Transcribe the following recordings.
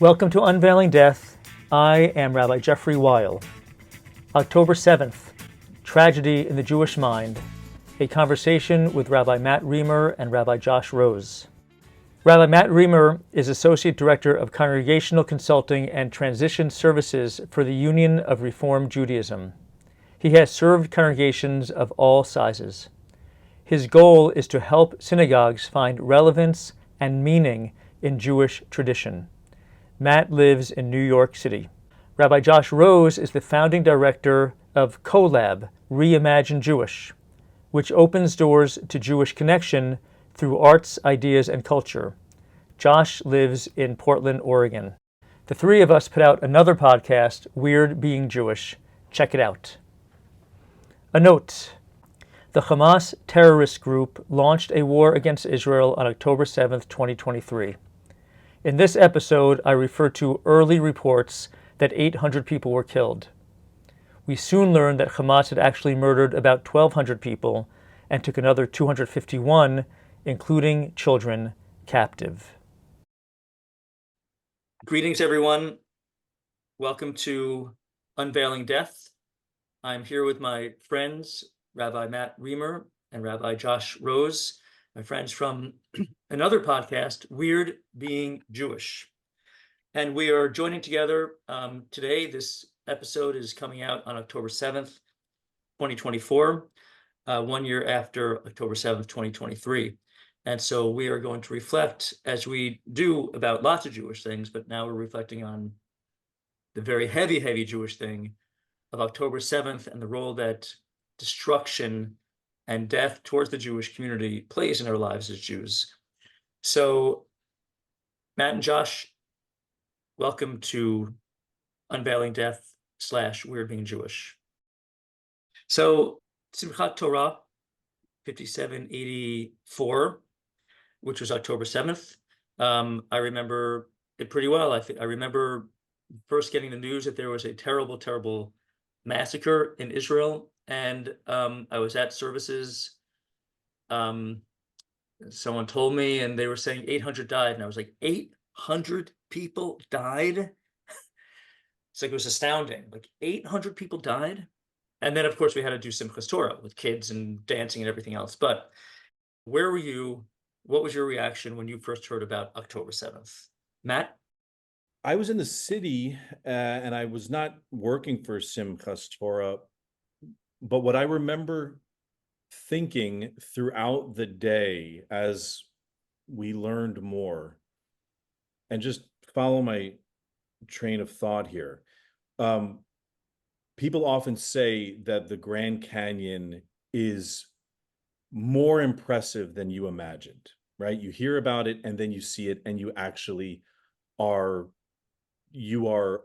Welcome to Unveiling Death. I am Rabbi Jeffrey Weil. October 7th, Tragedy in the Jewish Mind, a conversation with Rabbi Matt Reimer and Rabbi Josh Rose. Rabbi Matt Reimer is Associate Director of Congregational Consulting and Transition Services for the Union of Reform Judaism. He has served congregations of all sizes. His goal is to help synagogues find relevance and meaning in Jewish tradition. Matt lives in New York City. Rabbi Josh Rose is the founding director of CoLab, Reimagine Jewish, which opens doors to Jewish connection through arts, ideas, and culture. Josh lives in Portland, Oregon. The three of us put out another podcast, Weird Being Jewish. Check it out. A note. The Hamas terrorist group launched a war against Israel on October 7th, 2023. In this episode, I refer to early reports that 800 people were killed. We soon learned that Hamas had actually murdered about 1,200 people and took another 251, including children, captive. Greetings, everyone. Welcome to Unveiling Death. I'm here with my friends, Rabbi Matt Reimer and Rabbi Josh Rose, my friends from another podcast, Weird Being Jewish. And we are joining together today. This episode is coming out on October 7th, 2024, 1 year after October 7th, 2023. And so we are going to reflect, as we do about lots of Jewish things, but now we're reflecting on the very heavy, heavy Jewish thing of October 7th and the role that destruction and death towards the Jewish community plays in our lives as Jews. So, Matt and Josh, welcome to Unveiling Death / Weird Being Jewish. So, Simchat Torah, 5784, which was October 7th. I remember it pretty well. I remember first getting the news that there was a terrible, terrible massacre in Israel. And I was at services. Someone told me, and they were saying 800 died. And I was like, 800 people died? It's like, it was astounding. Like 800 people died? And then, of course, we had to do Simchas Torah with kids and dancing and everything else. But where were you? What was your reaction when you first heard about October 7th? Matt? I was in the city and I was not working for Simchas Torah. But what I remember thinking throughout the day as we learned more, and just follow my train of thought here, people often say that the Grand Canyon is more impressive than you imagined, right? You hear about it and then you see it and you actually are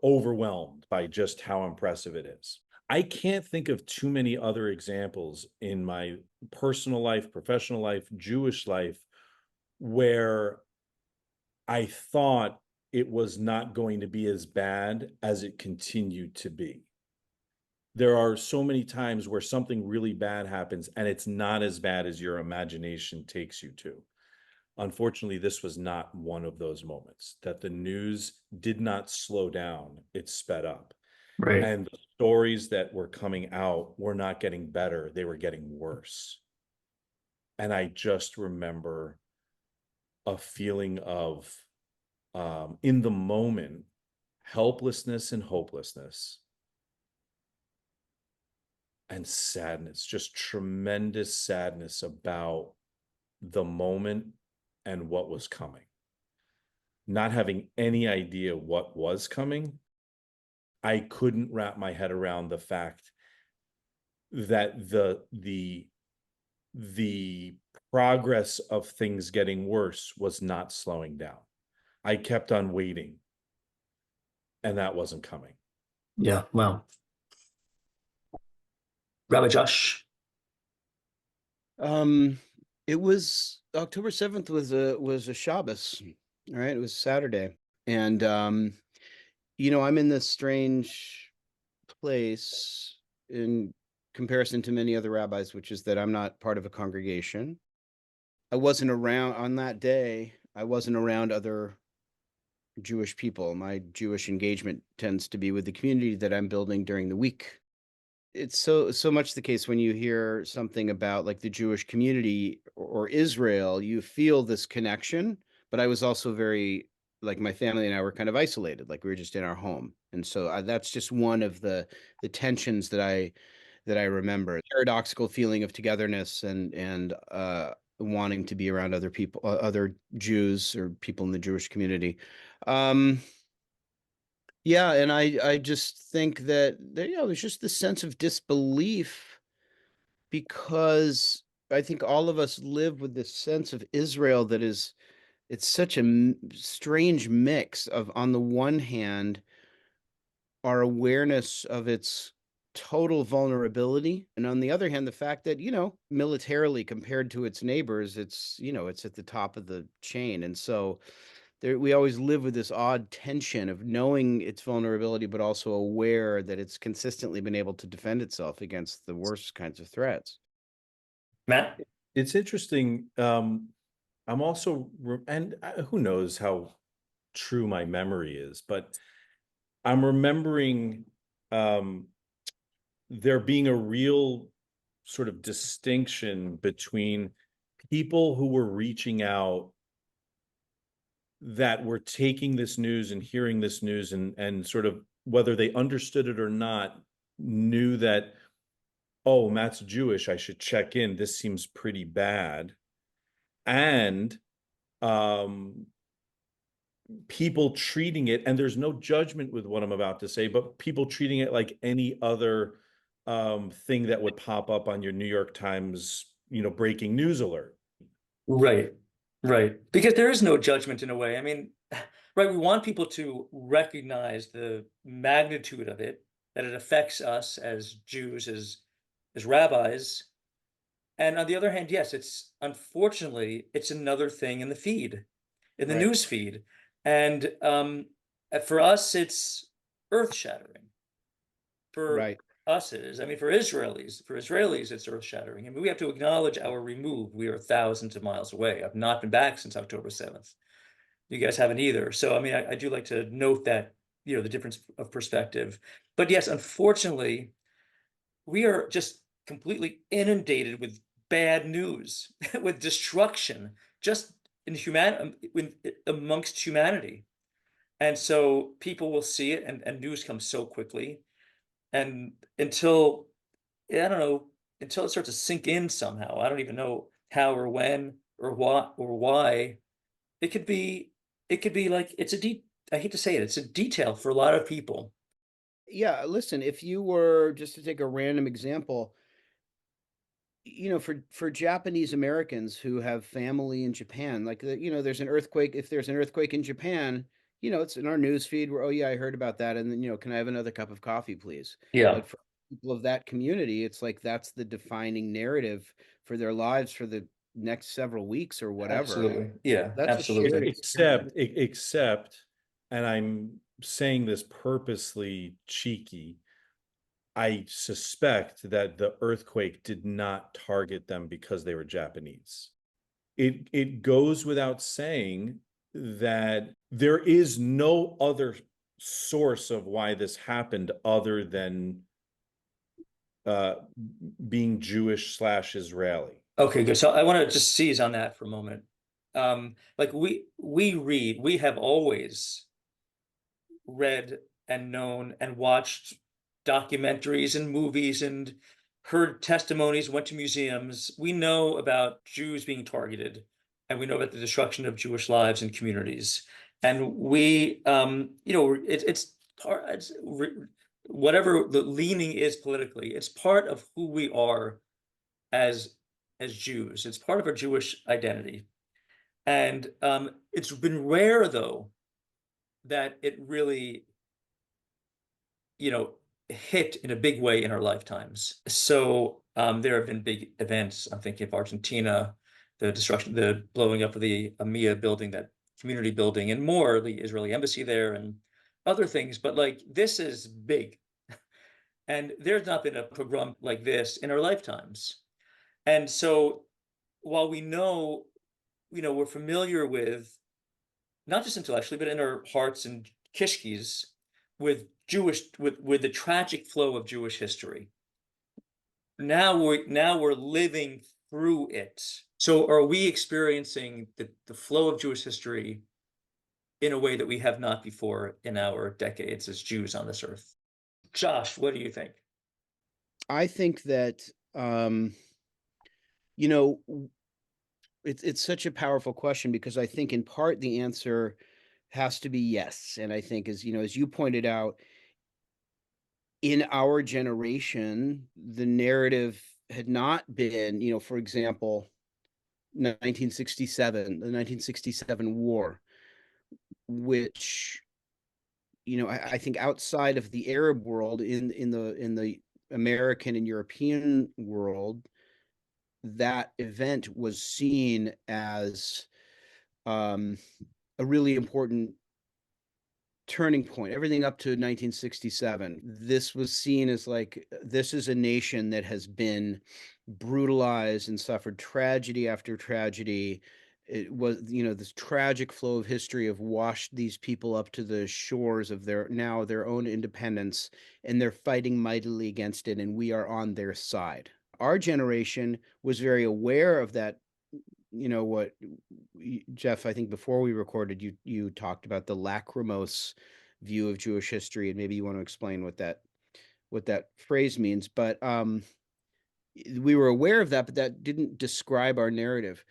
overwhelmed by just how impressive it is. I can't think of too many other examples in my personal life, professional life, Jewish life, where I thought it was not going to be as bad as it continued to be. There are so many times where something really bad happens and it's not as bad as your imagination takes you to. Unfortunately, this was not one of those moments, that the news did not slow down, it sped up. Right. And the stories that were coming out were not getting better, they were getting worse. And I just remember a feeling of, in the moment, helplessness and hopelessness and sadness, just tremendous sadness about the moment and what was coming. Not having any idea what was coming, I couldn't wrap my head around the fact that the progress of things getting worse was not slowing down. I kept on waiting, and that wasn't coming. Yeah, wow. Rabbi Josh? It was October 7th was a Shabbos, all right? It was Saturday. And I'm in this strange place in comparison to many other rabbis, which is that I'm not part of a congregation. I wasn't around on that day. I wasn't around other Jewish people. My Jewish engagement tends to be with the community that I'm building during the week. It's so much the case when you hear something about like the Jewish community or Israel, you feel this connection. But I was also very like my family and I were kind of isolated, like we were just in our home, and so that's just one of the tensions that I remember. Paradoxical feeling of togetherness and wanting to be around other people, other Jews or people in the Jewish community. Um, yeah, and I just think that there's just this sense of disbelief because I think all of us live with this sense of Israel that is it's such a strange mix of, on the one hand, our awareness of its total vulnerability, and on the other hand, the fact that, militarily compared to its neighbors, it's at the top of the chain. And so there, we always live with this odd tension of knowing its vulnerability, but also aware that it's consistently been able to defend itself against the worst kinds of threats. Matt? It's interesting. I'm also, and who knows how true my memory is, but I'm remembering there being a real sort of distinction between people who were reaching out that were taking this news and hearing this news and sort of whether they understood it or not, knew that, oh, Matt's Jewish, I should check in. This seems pretty bad. And people treating it, and there's no judgment with what I'm about to say, but people treating it like any other thing that would pop up on your New York Times, breaking news alert. Right, right. Because there is no judgment in a way. I mean, right, we want people to recognize the magnitude of it, that it affects us as Jews, as rabbis. And on the other hand, yes, unfortunately, it's another thing in the feed, in the Right. news feed. And for us, it's earth-shattering. For Right. us, it is. I mean, for Israelis, it's earth-shattering. I mean, we have to acknowledge our remove. We are thousands of miles away. I've not been back since October 7th. You guys haven't either. So, I mean, I do like to note that, the difference of perspective. But yes, unfortunately, we are just completely inundated with bad news, with destruction, just amongst humanity. And so people will see it, and news comes so quickly. And until, I don't know, until it starts to sink in somehow, I don't even know how or when or what or why. It could be, like, I hate to say it, it's a detail for a lot of people. Yeah, listen, if you were just to take a random example, for Japanese Americans who have family in Japan, like there's an earthquake. If there's an earthquake in Japan, it's in our news feed where, oh yeah, I heard about that, and then can I have another cup of coffee, please? Yeah, But for people of that community, it's like that's the defining narrative for their lives for the next several weeks or whatever. absolutely. Yeah, That's a absolutely. shared experience. Except, and I'm saying this purposely cheeky, I suspect that the earthquake did not target them because they were Japanese. It goes without saying that there is no other source of why this happened other than being Jewish/Israeli. Okay, good. So I want to just seize on that for a moment. Like we have always read and known and watched documentaries and movies and heard testimonies, went to museums. We know about Jews being targeted, and we know about the destruction of Jewish lives and communities. And we, it's part, whatever the leaning is politically, it's part of who we are as Jews. It's part of our Jewish identity. And it's been rare, though, that it really, hit in a big way in our lifetimes. So there have been big events. I'm thinking of Argentina, the blowing up of the AMIA building, that community building, and more, the Israeli embassy there, and other things. But like, this is big. And there's not been a pogrom like this in our lifetimes. And so while we know, we're familiar with not just intellectually, but in our hearts and kishkis with with the tragic flow of Jewish history. Now we're living through it. So are we experiencing the flow of Jewish history in a way that we have not before in our decades as Jews on this earth? Josh, what do you think? I think that um, you know, it's such a powerful question because I think in part the answer has to be yes. And I think as as you pointed out, in our generation, the narrative had not been, for example, 1967, the 1967 war, which, I think outside of the Arab world, in the American and European world, that event was seen as um, a really important turning point. Everything up to 1967, this was seen as like, this is a nation that has been brutalized and suffered tragedy after tragedy. It was, this tragic flow of history have washed these people up to the shores of their own independence, and they're fighting mightily against it, and we are on their side. Our generation was very aware of that. What, Jeff, I think before we recorded, you talked about the lachrymose view of Jewish history, and maybe you want to explain what that phrase means. But we were aware of that, but that didn't describe our narrative.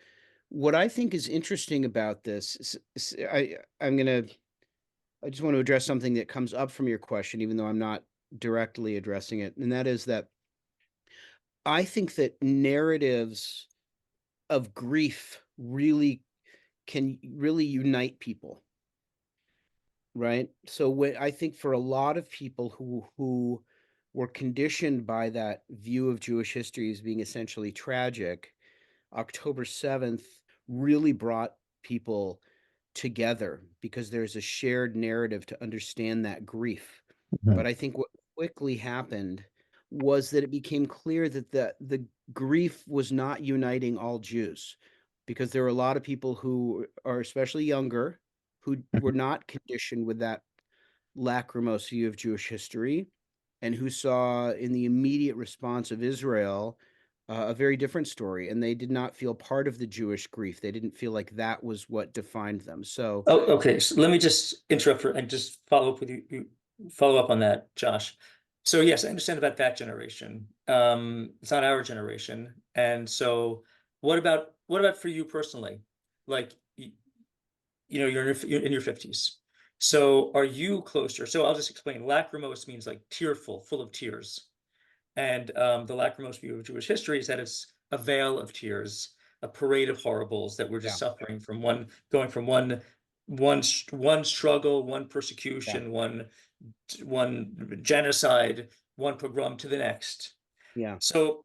What I think is interesting about this is, I just want to address something that comes up from your question, even though I'm not directly addressing it, and that is that I think that narratives of grief can really unite people, right? So when I think for a lot of people who were conditioned by that view of Jewish history as being essentially tragic, October 7th really brought people together because there's a shared narrative to understand that grief. But I think what quickly happened was that it became clear that the grief was not uniting all Jews, because there were a lot of people who are especially younger who were not conditioned with that lachrymose view of Jewish history, and who saw in the immediate response of Israel a very different story, and they did not feel part of the Jewish grief. They didn't feel like that was what defined them. So Oh, okay. So let me just interrupt and just follow up with you, follow up on that, Josh. So yes, I understand about that generation. It's not our generation. And so what about for you personally? Like you're in your 50s. So are you closer? So I'll just explain. Lachrymose means like tearful, full of tears. And the lachrymose view of Jewish history is that it's a veil of tears, a parade of horribles that we're yeah, just suffering from going from one struggle, one yeah, persecution, one genocide, one pogrom to the next. yeah. So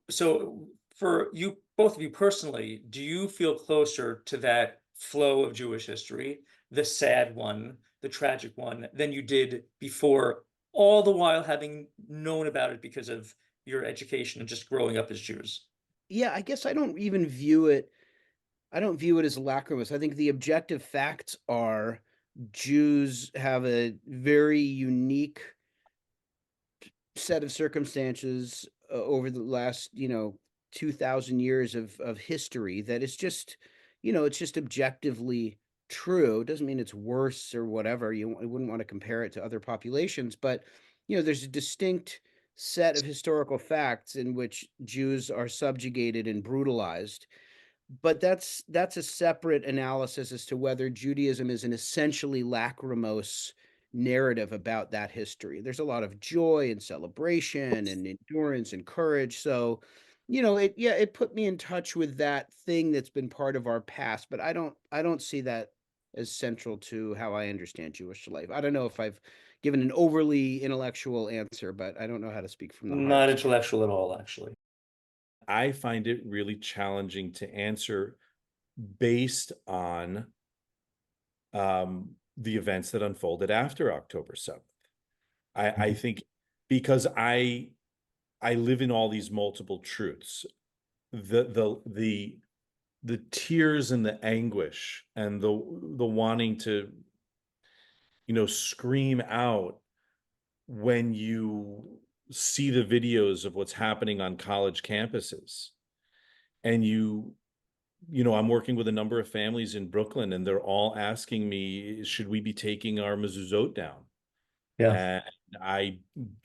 for you, both of you personally, do you feel closer to that flow of Jewish history, the sad one, the tragic one, than you did before, all the while having known about it because of your education and just growing up as Jews? Yeah, I guess I don't view it as lachrymose. I think the objective facts are Jews have a very unique set of circumstances over the last 2,000 years of history that is just, it's just objectively true. It doesn't mean it's worse or whatever. You wouldn't want to compare it to other populations, but there's a distinct set of historical facts in which Jews are subjugated and brutalized. But that's a separate analysis as to whether Judaism is an essentially lachrymose narrative about that history. There's a lot of joy and celebration and endurance and courage. So, it put me in touch with that thing that's been part of our past, but I don't see that as central to how I understand Jewish life. I don't know if I've given an overly intellectual answer, but I don't know how to speak from the Not heart. intellectual at all, actually. I find it really challenging to answer based on the events that unfolded after October 7th. I think because I live in all these multiple truths. The the tears and the anguish and the wanting to, scream out when you see the videos of what's happening on college campuses. And I'm working with a number of families in Brooklyn, and they're all asking me, should we be taking our mezuzot down? Yeah. And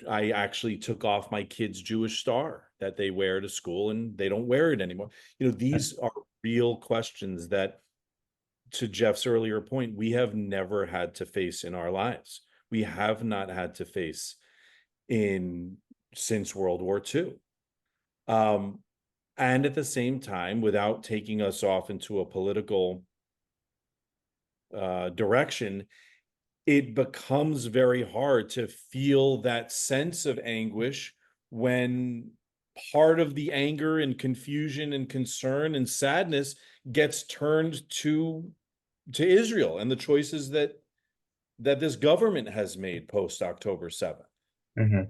I actually took off my kid's Jewish star that they wear to school, and they don't wear it anymore. These are real questions that, to Jeff's earlier point, we have never had to face in our lives. We have not had to face since World War II. And at the same time, without taking us off into a political direction, it becomes very hard to feel that sense of anguish when part of the anger and confusion and concern and sadness gets turned to Israel and the choices that this government has made post October 7th. Mm-hmm.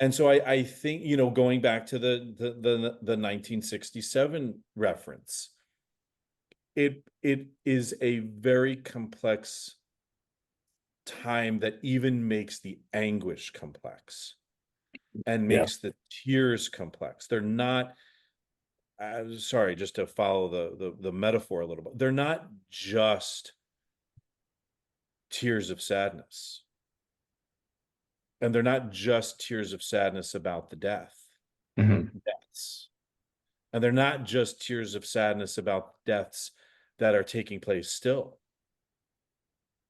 And so I think, going back to the 1967 reference, it is a very complex time that even makes the anguish complex and Yeah. makes the tears complex. They're not, sorry, just to follow the metaphor a little bit, they're not just tears of sadness. And they're not just tears of sadness about the deaths. And they're not just tears of sadness about deaths that are taking place still.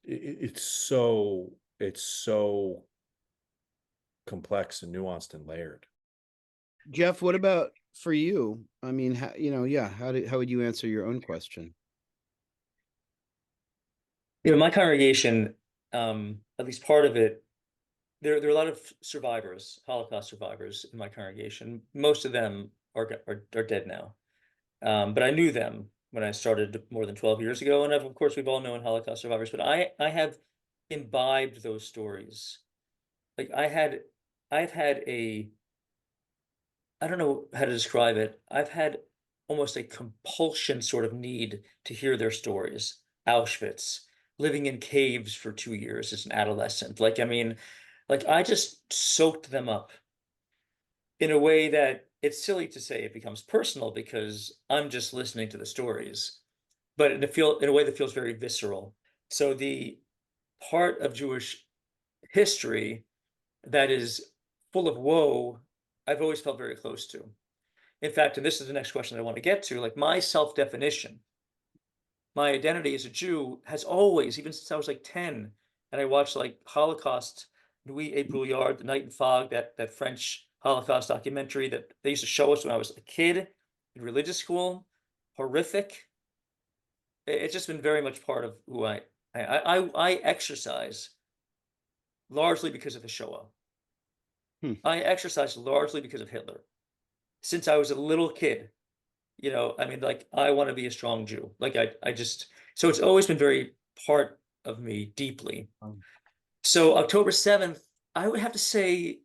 It's so complex and nuanced and layered. Jeff, what about for you? I mean, how would you answer your own question? My congregation, at least part of it, there are a lot of survivors, Holocaust survivors in my congregation. Most of them are dead now. But I knew them when I started more than 12 years ago. And of course, we've all known Holocaust survivors, but I have imbibed those stories. Like I've had I don't know how to describe it. I've had almost a compulsion sort of need to hear their stories. Auschwitz, living in caves for 2 years as an adolescent. Like, I mean, like I just soaked them up in a way that it's silly to say it becomes personal because I'm just listening to the stories, but in a way that feels very visceral. So the part of Jewish history that is full of woe, I've always felt very close to. In fact, and this is the next question I want to get to, like my self-definition, my identity as a Jew has always, even since I was like 10, and I watched like Holocaust, Nuit et Brouillard, The Night and Fog, that French Holocaust documentary that they used to show us when I was a kid in religious school. Horrific. It's just been very much part of who I exercise largely because of the Shoah. I exercise largely because of Hitler. Since I was a little kid, I mean, like I want to be a strong Jew. Like I just, so it's always been very part of me deeply. So October 7th, I would have to say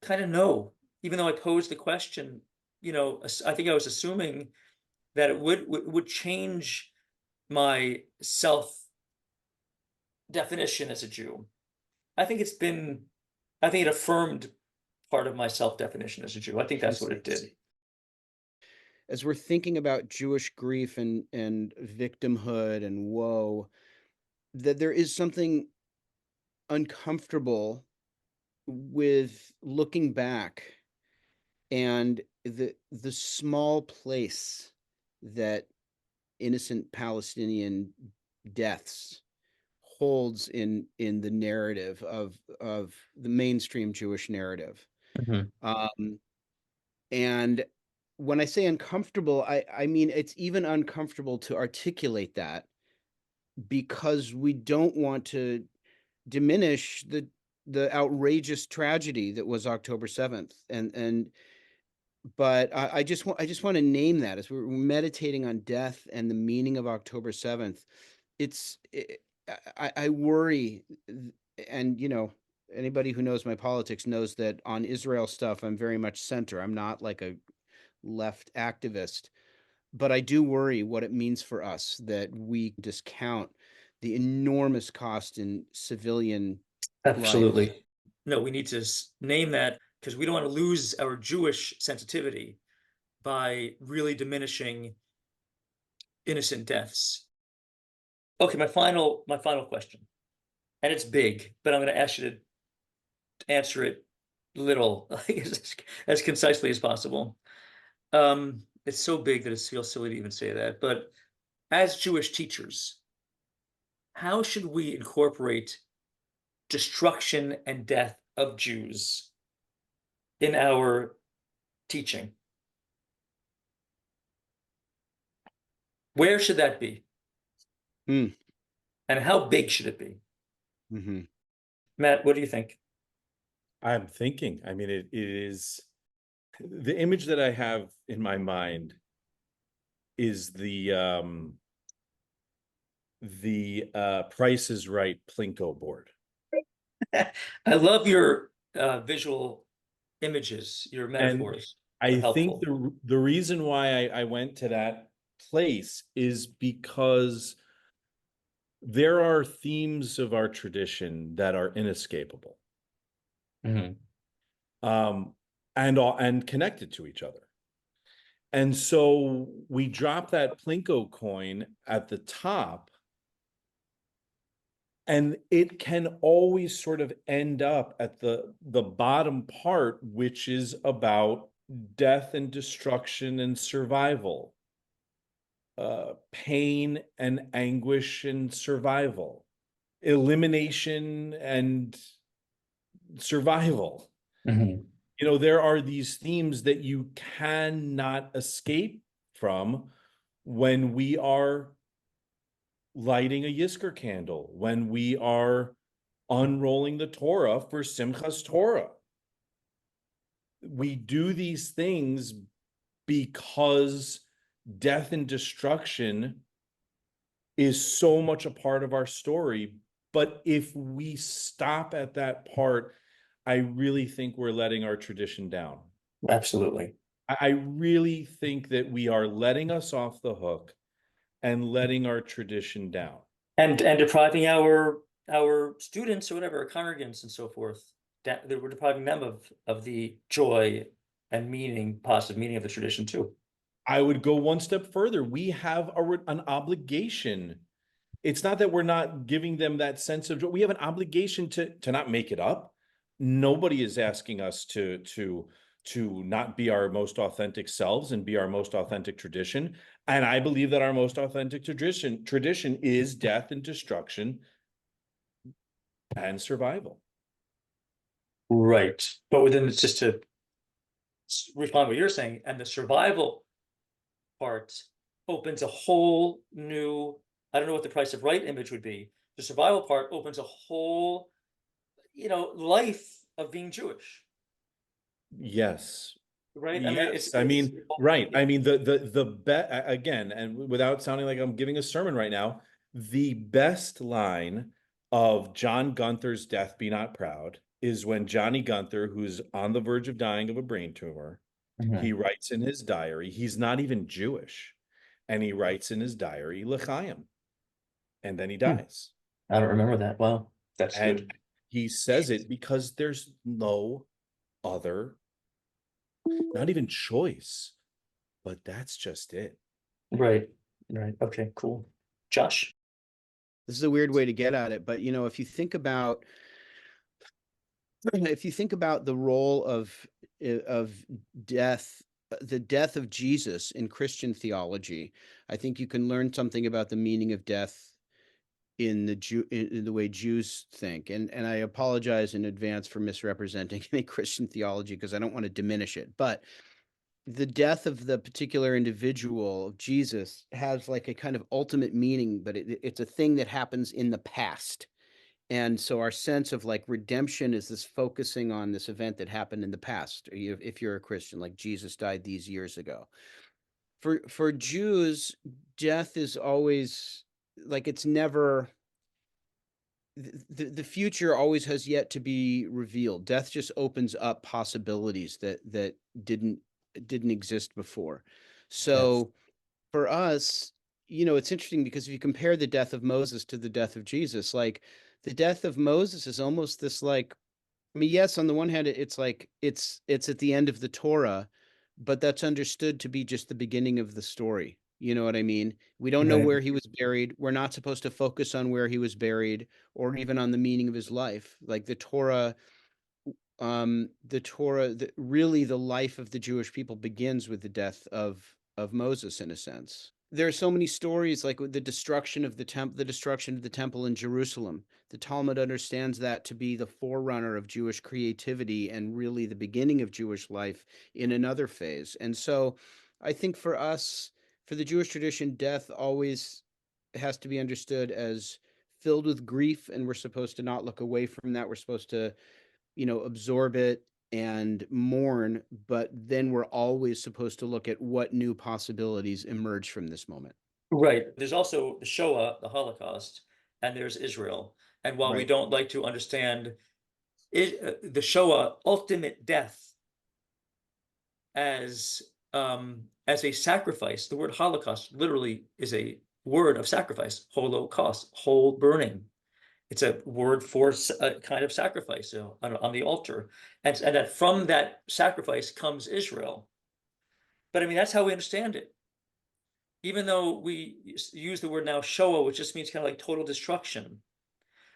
kind of no, even though I posed the question, I think I was assuming that it would change my self definition as a Jew. I think it affirmed part of my self definition as a Jew. I think that's what it did. As we're thinking about Jewish grief and victimhood and woe, that there is something uncomfortable with looking back and the small place that innocent Palestinian deaths holds in the narrative of the mainstream Jewish narrative. And when I say uncomfortable, I mean it's even uncomfortable to articulate that because we don't want to diminish the outrageous tragedy that was October 7th. But I just want to name that as we're meditating on death and the meaning of October 7th. I worry, and anybody who knows my politics knows that on Israel stuff, I'm very much center. I'm not like a left activist, but I do worry what it means for us that we discount the enormous cost in civilian life. Absolutely. No, we need to name that, because we don't want to lose our Jewish sensitivity by really diminishing innocent deaths. Okay, my final question, and it's big, but I'm going to ask you to answer it little, as concisely as possible. It's so big that it feels silly to even say that, but as Jewish teachers, how should we incorporate destruction and death of Jews in our teaching? Where should that be? Hmm. And how big should it be? Mm-hmm. Matt, what do you think? I'm thinking, I mean, it is the image that I have in my mind is the Price is Right Plinko board. I love your visual images, your metaphors. I helpful. think the reason why I went to that place is because there are themes of our tradition that are inescapable, Mhm. and connected to each other. And so we drop that Plinko coin at the top, and it can always sort of end up at the bottom part, which is about death and destruction and survival, pain and anguish and survival, elimination and survival. Mhm. You know, there are these themes that you cannot escape from when we are lighting a Yizkor candle, when we are unrolling the Torah for Simchas Torah. We do these things because death and destruction is so much a part of our story. But if we stop at that part, I really think we're letting our tradition down. Absolutely. I really think that we are letting us off the hook and letting our tradition down. And depriving our students or whatever, our congregants and so forth, that we're depriving them of the joy and meaning, positive meaning of the tradition too. I would go one step further. We have an obligation. It's not that we're not giving them that sense of joy. We have an obligation to not make it up. Nobody is asking us to not be our most authentic selves and be our most authentic tradition. And I believe that our most authentic tradition is death and destruction and survival. Right. But within, it's just to respond to what you're saying, and the survival part opens a whole new, I don't know what the price of right image would be. The survival part opens a whole, life of being Jewish. Yes. Right. Yes. I mean, right. I mean, the bet again, and without sounding like I'm giving a sermon right now, the best line of John Gunther's Death Be Not Proud is when Johnny Gunther, who's on the verge of dying of a brain tumor, he writes in his diary, he's not even Jewish, and he writes in his diary, L'chaim, and then he dies. I don't remember that. Wow. That's And good. he says it because there's no other, not even choice, but that's just it. Right. Right. Okay, cool. Josh? This is a weird way to get at it, but if you think about the role of death, the death of Jesus in Christian theology, I think you can learn something about the meaning of death in the way Jews think. And I apologize in advance for misrepresenting any Christian theology, because I don't want to diminish it. But the death of the particular individual of Jesus has like a kind of ultimate meaning, but it's a thing that happens in the past. And so our sense of like redemption is this focusing on this event that happened in the past. If you're a Christian, like Jesus died these years ago. For Jews, death is always like, it's never, the future always has yet to be revealed. Death just opens up possibilities that didn't exist before. So for us, it's interesting because if you compare the death of Moses to the death of Jesus, like the death of Moses is almost this like, I mean, yes, on the one hand, it's like it's at the end of the Torah, but that's understood to be just the beginning of the story. You know what I mean? We don't know Right. where he was buried. We're not supposed to focus on where he was buried or even on the meaning of his life. Like really the life of the Jewish people begins with the death of Moses, in a sense. There are so many stories, like with the destruction of the temple in Jerusalem. The Talmud understands that to be the forerunner of Jewish creativity and really the beginning of Jewish life in another phase. And so I think for us, for the Jewish tradition, death always has to be understood as filled with grief, and we're supposed to not look away from that. We're supposed to absorb it and mourn, but then we're always supposed to look at what new possibilities emerge from this moment. Right. There's also the Shoah, the Holocaust, and there's Israel. And while we Right. don't like to understand the Shoah ultimate death as a sacrifice, the word Holocaust literally is a word of sacrifice, holocaust, whole burning. It's a word for a kind of sacrifice on the altar. And that from that sacrifice comes Israel. But I mean, that's how we understand it. Even though we use the word now Shoah, which just means kind of like total destruction,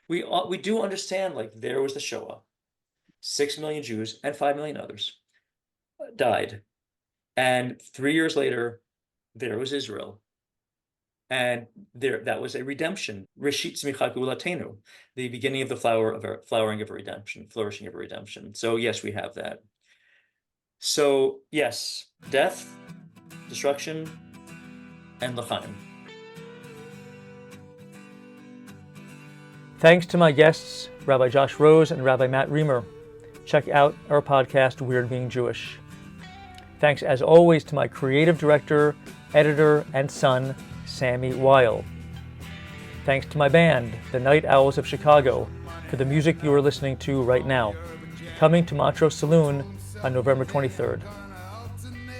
we do understand like there was the Shoah, 6 million Jews and 5 million others died. And 3 years later, there was Israel. And that was a redemption. Reshit tzmichat geulatenu, the beginning of the flowering of a redemption, flourishing of a redemption. So yes, we have that. So yes, death, destruction, and l'chaim. Thanks to my guests, Rabbi Josh Rose and Rabbi Matt Reimer. Check out our podcast, Weird Being Jewish. Thanks as always to my creative director, editor, and son, Sammy Weil. Thanks to my band, the Night Owls of Chicago, for the music you are listening to right now, coming to Montrose Saloon on November 23rd.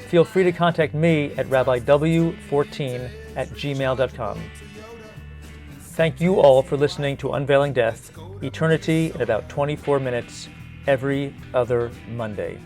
Feel free to contact me at rabbiw14@gmail.com. Thank you all for listening to Unveiling Death, Eternity in about 24 minutes, every other Monday.